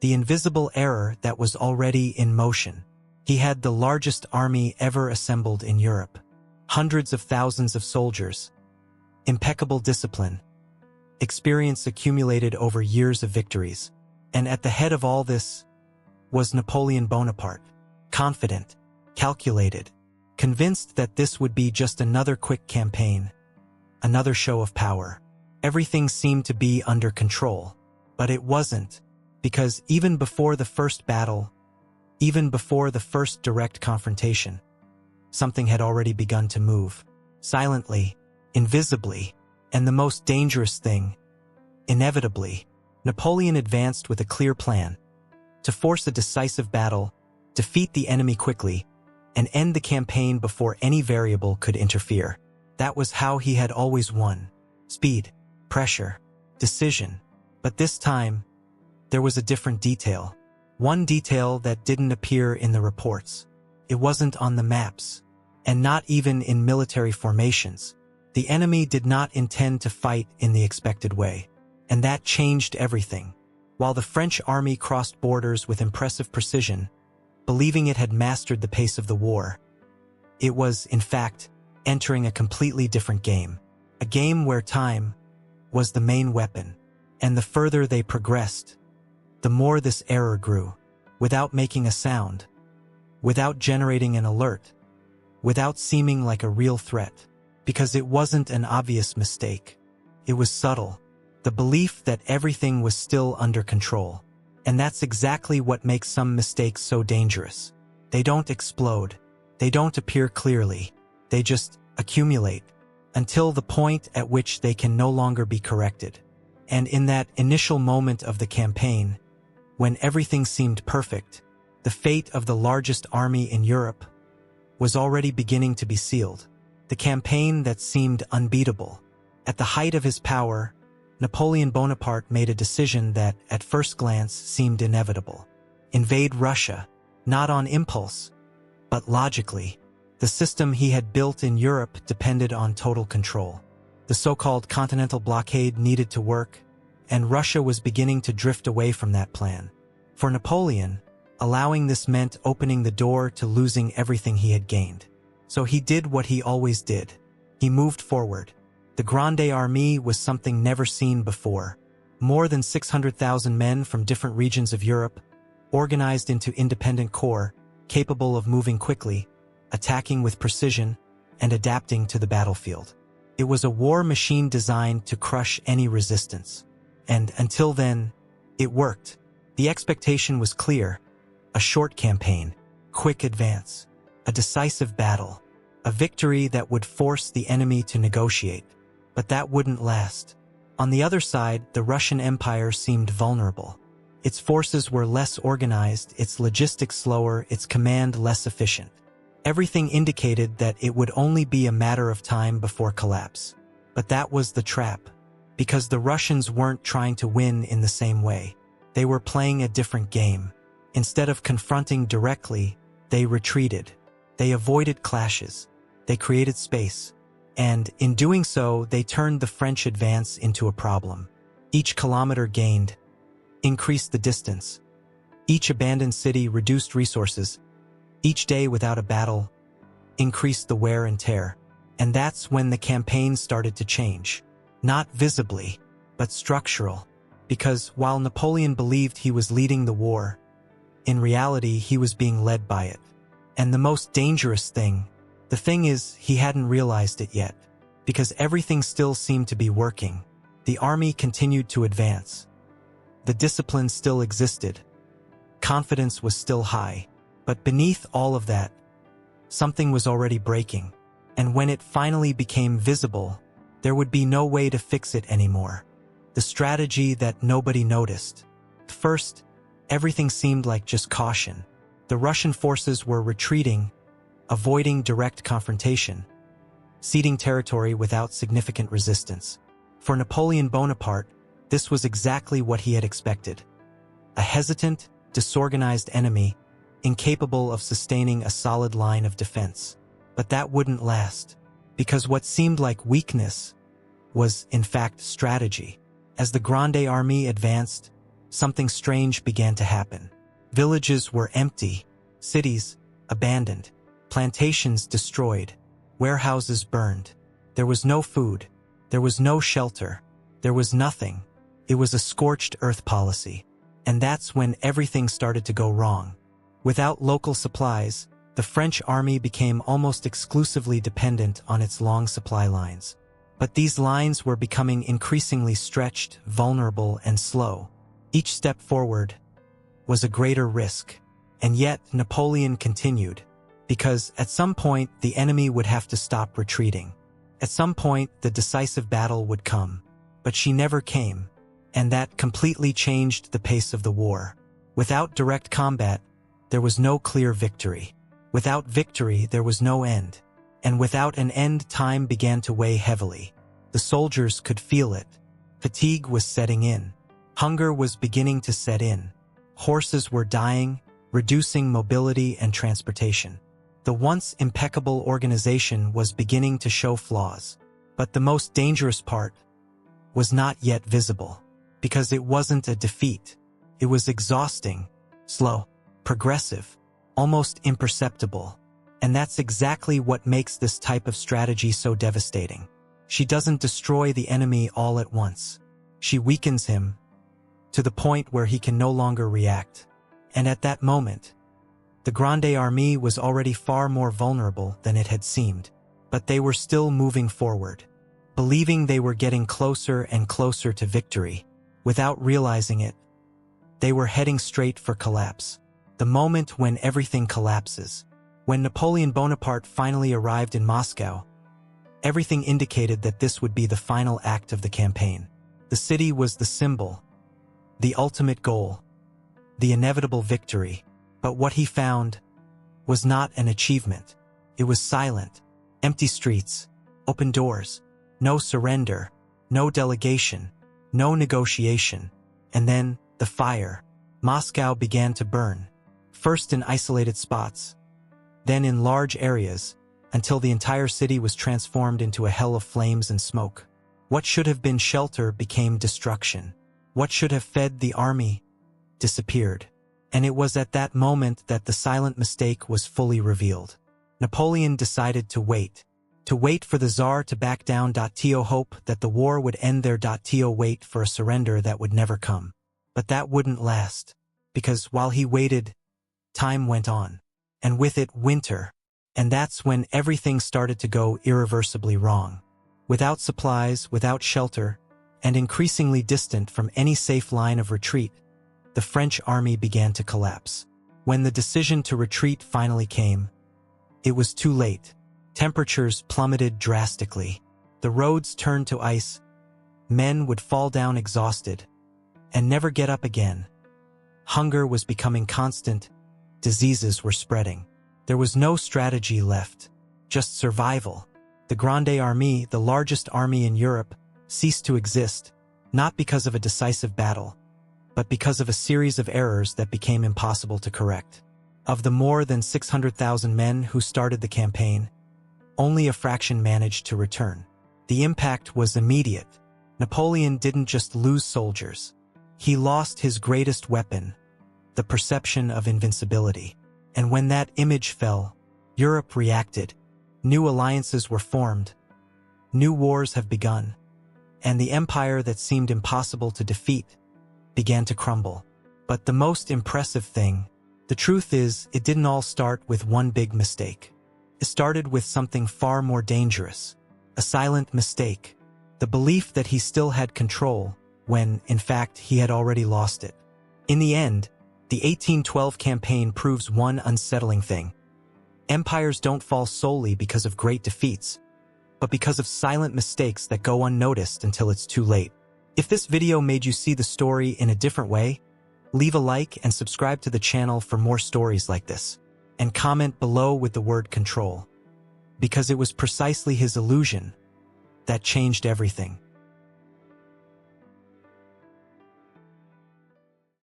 the invisible error that was already in motion. He had the largest army ever assembled in Europe. Hundreds of thousands of soldiers. Impeccable discipline. Experience accumulated over years of victories. And at the head of all this was Napoleon Bonaparte. Confident, calculated, convinced that this would be just another quick campaign, another show of power. Everything seemed to be under control, but it wasn't, because even before the first battle, even before the first direct confrontation, something had already begun to move, silently, invisibly, and the most dangerous thing, inevitably. Napoleon advanced with a clear plan: to force a decisive battle, defeat the enemy quickly, and end the campaign before any variable could interfere. That was how he had always won. Speed, pressure, decision. But this time, there was a different detail. One detail that didn't appear in the reports. It wasn't on the maps, and not even in military formations. The enemy did not intend to fight in the expected way. And that changed everything. While the French army crossed borders with impressive precision, believing it had mastered the pace of the war, it was, in fact, entering a completely different game. A game where time was the main weapon. And the further they progressed, the more this error grew. Without making a sound, without generating an alert, without seeming like a real threat. Because it wasn't an obvious mistake. It was subtle. The belief that everything was still under control. And that's exactly what makes some mistakes so dangerous. They don't explode. They don't appear clearly. They just accumulate until the point at which they can no longer be corrected. And in that initial moment of the campaign, when everything seemed perfect, the fate of the largest army in Europe was already beginning to be sealed. The campaign that seemed unbeatable. At the height of his power, Napoleon Bonaparte made a decision that, at first glance, seemed inevitable. Invade Russia, not on impulse, but logically. The system he had built in Europe depended on total control. The so-called continental blockade needed to work, and Russia was beginning to drift away from that plan. For Napoleon, allowing this meant opening the door to losing everything he had gained. So he did what he always did. He moved forward. The Grande Armée was something never seen before. More than 600,000 men from different regions of Europe, organized into independent corps, capable of moving quickly, attacking with precision, and adapting to the battlefield. It was a war machine designed to crush any resistance. And until then, it worked. The expectation was clear: a short campaign, quick advance, a decisive battle, a victory that would force the enemy to negotiate. But that wouldn't last. On the other side, the Russian Empire seemed vulnerable. Its forces were less organized, its logistics slower, its command less efficient. Everything indicated that it would only be a matter of time before collapse. But that was the trap, because the Russians weren't trying to win in the same way. They were playing a different game. Instead of confronting directly, they retreated. They avoided clashes. They created space. And, in doing so, they turned the French advance into a problem. Each kilometer gained increased the distance. Each abandoned city reduced resources. Each day without a battle increased the wear and tear. And that's when the campaign started to change. Not visibly, but structural. Because while Napoleon believed he was leading the war, in reality he was being led by it. And the most dangerous thing, the thing is, he hadn't realized it yet. Because everything still seemed to be working. The army continued to advance. The discipline still existed. Confidence was still high. But beneath all of that, something was already breaking. And when it finally became visible, there would be no way to fix it anymore. The strategy that nobody noticed. First, everything seemed like just caution. The Russian forces were retreating, avoiding direct confrontation, ceding territory without significant resistance. For Napoleon Bonaparte, this was exactly what he had expected. A hesitant, disorganized enemy, incapable of sustaining a solid line of defense. But that wouldn't last, because what seemed like weakness was, in fact, strategy. As the Grande Armée advanced, something strange began to happen. Villages were empty, cities abandoned, plantations destroyed, warehouses burned. There was no food, there was no shelter, there was nothing. It was a scorched earth policy. And that's when everything started to go wrong. Without local supplies, the French army became almost exclusively dependent on its long supply lines. But these lines were becoming increasingly stretched, vulnerable, and slow. Each step forward was a greater risk. And yet Napoleon continued, because at some point the enemy would have to stop retreating. At some point the decisive battle would come. But she never came. And that completely changed the pace of the war. Without direct combat, there was no clear victory. Without victory, there was no end. And without an end, time began to weigh heavily. The soldiers could feel it. Fatigue was setting in. Hunger was beginning to set in. Horses were dying, reducing mobility and transportation. The once impeccable organization was beginning to show flaws. But the most dangerous part was not yet visible. Because it wasn't a defeat. It was exhausting, slow, progressive, almost imperceptible. And that's exactly what makes this type of strategy so devastating. She doesn't destroy the enemy all at once. She weakens him to the point where he can no longer react. And at that moment, the Grande Armée was already far more vulnerable than it had seemed. But they were still moving forward, believing they were getting closer and closer to victory. Without realizing it, they were heading straight for collapse. The moment when everything collapses. When Napoleon Bonaparte finally arrived in Moscow, everything indicated that this would be the final act of the campaign. The city was the symbol, the ultimate goal, the inevitable victory. But what he found was not an achievement. It was silent, empty streets, open doors, no surrender, no delegation, no negotiation. And then, the fire. Moscow began to burn. First in isolated spots, then in large areas, until the entire city was transformed into a hell of flames and smoke. What should have been shelter became destruction. What should have fed the army disappeared. And it was at that moment that the silent mistake was fully revealed. Napoleon decided to wait. To wait for the Tsar to back down. To hope that the war would end there. To wait for a surrender that would never come. But that wouldn't last. Because while he waited, time went on. And with it, winter. And that's when everything started to go irreversibly wrong. Without supplies, without shelter, and increasingly distant from any safe line of retreat, the French army began to collapse. When the decision to retreat finally came, it was too late. Temperatures plummeted drastically. The roads turned to ice. Men would fall down exhausted and never get up again. Hunger was becoming constant. Diseases were spreading. There was no strategy left, just survival. The Grande Armée, the largest army in Europe, ceased to exist, not because of a decisive battle, but because of a series of errors that became impossible to correct. Of the more than 600,000 men who started the campaign, only a fraction managed to return. The impact was immediate. Napoleon didn't just lose soldiers. He lost his greatest weapon, the perception of invincibility. And when that image fell, Europe reacted. New alliances were formed. New wars have begun. And the empire that seemed impossible to defeat began to crumble. But the most impressive thing, the truth is, it didn't all start with one big mistake. It started with something far more dangerous. A silent mistake. The belief that he still had control, when, in fact, he had already lost it. In the end, the 1812 campaign proves one unsettling thing. Empires don't fall solely because of great defeats, but because of silent mistakes that go unnoticed until it's too late. If this video made you see the story in a different way, leave a like and subscribe to the channel for more stories like this. And comment below with the word control. Because it was precisely his illusion that changed everything.